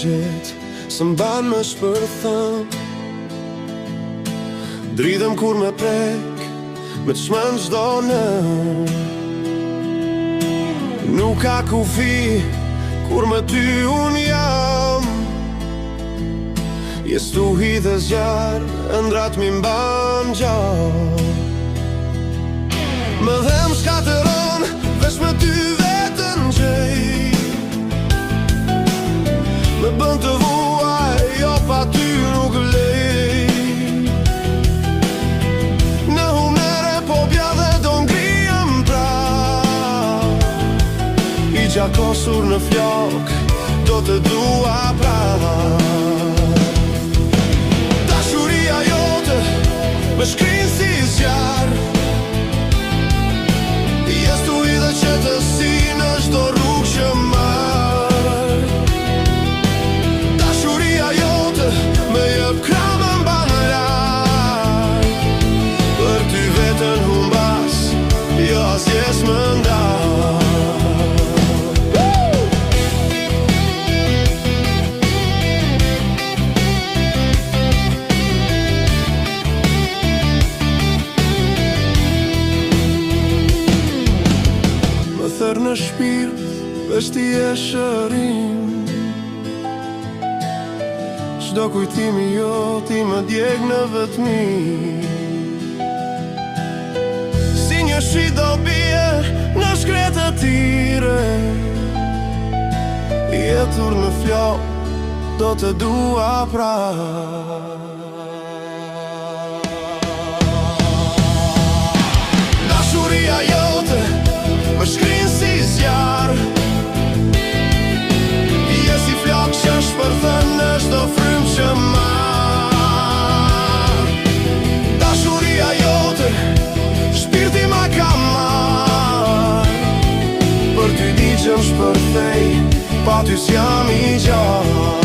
gjet, së mban më shpërthëm. Dridhem kur me prek, me të shmën gjdo në. Nuk ka kufi, kur me ty unë jam. Jes tu hidhe zjarë, ëndrat mi mban gjatë. Më dhem shkateron, vesh me ty vetën gjej. Me bën të vuaj, jo pa ty nuk lej. Në humere po bja dhe do ngrijem pra. I gjakosur në flok, do të dua pra. Dashuria jote, me shkrin si zjarë. Jes tu i dhe qetësi në çdo rrugë që marr. Dashuria jote me jep krah më mban larg. Për ty vetën humbas, jo asnjës më ndar. Thër në shpirt, veç ti e shërim. Çdo kujtimi jo ti më djeg në vetmi. Si një shi do bie në shkretë të tire. Jetur në flok, do të dua pra. Dashuria jote më shkrin si zjarë. Je si flok që shpërthën në çdo frymë që marr. Dashuria jote, shpirti ma ka marr. Për ty di që më shpërthej, pa ty s'jam i gjatë.